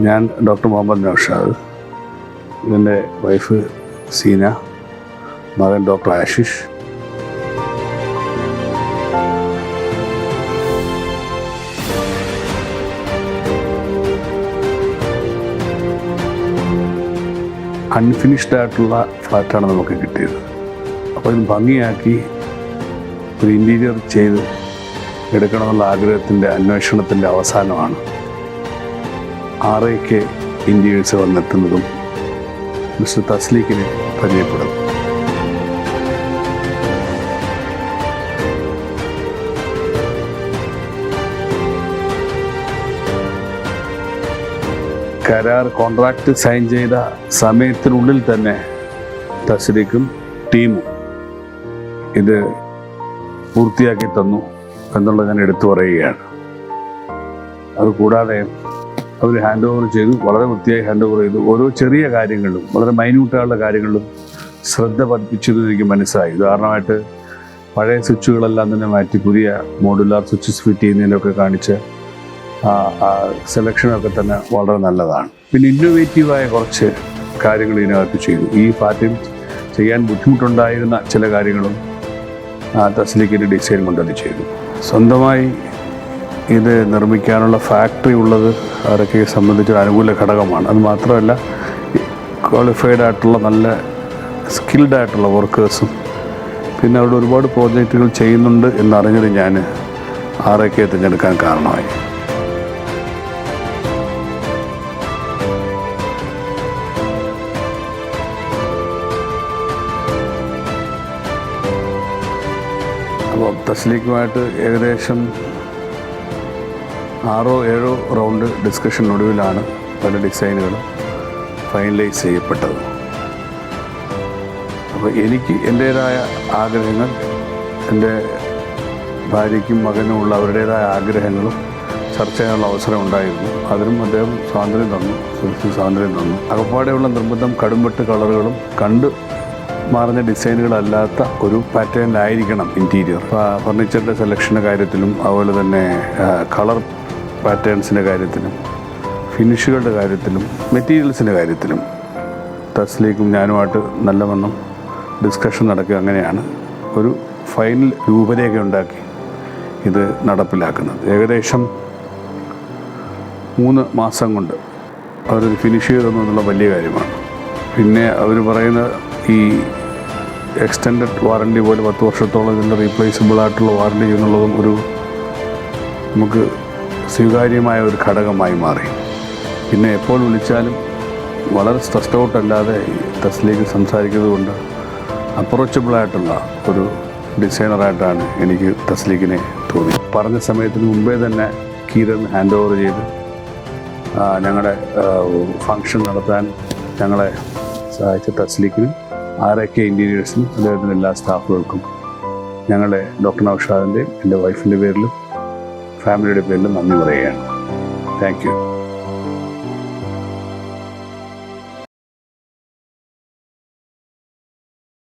ഞാൻ ഡോക്ടർ മുഹമ്മദ് നൗഷാദ്, ഇതെൻ്റെ വൈഫ് സീന, മകൻ ഡോക്ടർ ആശിഷ്. അൺഫിനിഷ്ഡ് ആയിട്ടുള്ള ഫ്ലാറ്റാണ് നമുക്ക് കിട്ടിയത്. അപ്പോൾ ഇത് ഭംഗിയാക്കി ഒരു ഇൻറ്റീരിയർ ചെയ്ത് എടുക്കണമെന്നുള്ള ആഗ്രഹത്തിൻ്റെ അന്വേഷണത്തിൻ്റെ അവസാനമാണ് RAK ഇൻറ്റീരിയേഴ്സ് വന്നെത്തുന്നതും മിസ്റ്റർ തസ്ലീഖിനെ പരിചയപ്പെടുന്നു. കരാർ കോൺട്രാക്റ്റ് സൈൻ ചെയ്ത സമയത്തിനുള്ളിൽ തന്നെ തസ്ലീഖും ടീമും ഇത് പൂർത്തിയാക്കി തന്നു എന്നുള്ളത് ഞാൻ എടുത്തു പറയുകയാണ്. അതുകൂടാതെ അവർ ഹാൻഡ് ഓവർ ചെയ്തു, വളരെ വൃത്തിയായി ഹാൻഡ് ഓവർ ചെയ്തു. ഓരോ ചെറിയ കാര്യങ്ങളിലും, വളരെ മൈന്യൂട്ടായുള്ള കാര്യങ്ങളിലും ശ്രദ്ധ പതിപ്പിച്ചത് എനിക്ക് മനസ്സിലായി. ഉദാഹരണമായിട്ട് പഴയ സ്വിച്ചുകളെല്ലാം തന്നെ മാറ്റി പുതിയ മോഡുലാർ സ്വിച്ചസ് ഫിറ്റ് ചെയ്യുന്നതിനൊക്കെ കാണിച്ച് സെലക്ഷനൊക്കെ തന്നെ വളരെ നല്ലതാണ്. പിന്നെ ഇന്നോവേറ്റീവായ കുറച്ച് കാര്യങ്ങൾ ഇതിനകത്ത് ചെയ്തു. ഈ പാറ്റേൺ ചെയ്യാൻ ബുദ്ധിമുട്ടുണ്ടായിരുന്ന ചില കാര്യങ്ങളും തസ്ലീഖിൻ്റെ ഡിസൈൻ കൊണ്ടത് ചെയ്തു. സ്വന്തമായി ഇത് നിർമ്മിക്കാനുള്ള ഫാക്ടറി ഉള്ളത് അവരൊക്കെ സംബന്ധിച്ചൊരു അനുകൂല ഘടകമാണ്. അത് മാത്രമല്ല, ക്വാളിഫൈഡ് ആയിട്ടുള്ള നല്ല സ്കിൽഡ് ആയിട്ടുള്ള വർക്കേഴ്സും പിന്നെ അവിടെ ഒരുപാട് പ്രോജക്റ്റുകൾ ചെയ്യുന്നുണ്ട് എന്നറിഞ്ഞത് ഞാൻ RAK തിരഞ്ഞെടുക്കാൻ കാരണമായി. അപ്പോൾ തസ്ലീഖുമായിട്ട് ഏകദേശം 6-7 റൗണ്ട് ഡിസ്കഷനൊടുവിലാണ് പല ഡിസൈനുകളും ഫൈനലൈസ് ചെയ്യപ്പെട്ടത്. അപ്പോൾ എനിക്ക് എൻ്റേതായ ആഗ്രഹങ്ങൾ, എൻ്റെ ഭാര്യയ്ക്കും മകനും ഉള്ള അവരുടേതായ ആഗ്രഹങ്ങളും ചർച്ച ചെയ്യാനുള്ള അവസരം ഉണ്ടായിരുന്നു. അതിനും അദ്ദേഹം സ്വാതന്ത്ര്യം തന്നു. അകപ്പാടെയുള്ള നിർബന്ധം കടുംപെട്ട് കളറുകളും കണ്ട് മാറുന്ന ഡിസൈനുകളല്ലാത്ത ഒരു പാറ്റേണിലായിരിക്കണം ഇൻറ്റീരിയർ. ഫർണിച്ചറിൻ്റെ സെലക്ഷൻ്റെ കാര്യത്തിലും അതുപോലെ തന്നെ കളർ പാറ്റേൺസിൻ്റെ കാര്യത്തിലും ഫിനിഷുകളുടെ കാര്യത്തിലും മെറ്റീരിയൽസിൻ്റെ കാര്യത്തിലും തസ്ലീഖും ഞാനുമായിട്ട് നല്ലവണ്ണം ഡിസ്കഷൻ നടക്കുക. അങ്ങനെയാണ് ഒരു ഫൈനൽ രൂപരേഖ ഉണ്ടാക്കി ഇത് നടപ്പിലാക്കുന്നത്. ഏകദേശം 3 മാസം കൊണ്ട് അവരത് ഫിനിഷ് ചെയ്തെന്നു എന്നുള്ള വലിയ കാര്യമാണ്. പിന്നെ അവർ പറയുന്ന ഈ എക്സ്റ്റൻഡഡ് വാറണ്ടി പോലെ 10 വർഷത്തോളം ഇതിൻ്റെ റീപ്ലേസബിൾ ആയിട്ടുള്ള വാറണ്ടി എന്നുള്ളതും ഒരു നമുക്ക് സ്വീകാര്യമായ ഒരു ഘടകമായി മാറി. പിന്നെ എപ്പോൾ വിളിച്ചാലും വളരെ സ്ട്രെസ്ഡ് ഔട്ട് അല്ലാതെ തസ്ലീഖ് സംസാരിക്കുന്നത് കൊണ്ട് അപ്രോച്ചബിളായിട്ടുള്ള ഒരു ഡിസൈനറായിട്ടാണ് എനിക്ക് തസ്ലീഖിനെ തോന്നി. പറഞ്ഞ സമയത്തിന് മുമ്പേ തന്നെ കീരൻ ഹാൻഡ് ഓവർ ചെയ്ത് ഞങ്ങളുടെ ഫങ്ഷൻ നടത്താൻ ഞങ്ങളെ സഹായിച്ച തസ്ലീഖിനും RAK ഇൻറ്റീരിയേഴ്സിനും അദ്ദേഹത്തിൻ്റെ എല്ലാ സ്റ്റാഫുകൾക്കും ഞങ്ങളുടെ ഡോക്ടർ നൗഷാദിൻ്റെയും എൻ്റെ വൈഫിൻ്റെ പേരിലും ഫാമിലിയുടെ പേരിലും നന്ദി പറയുകയാണ്. Thank you.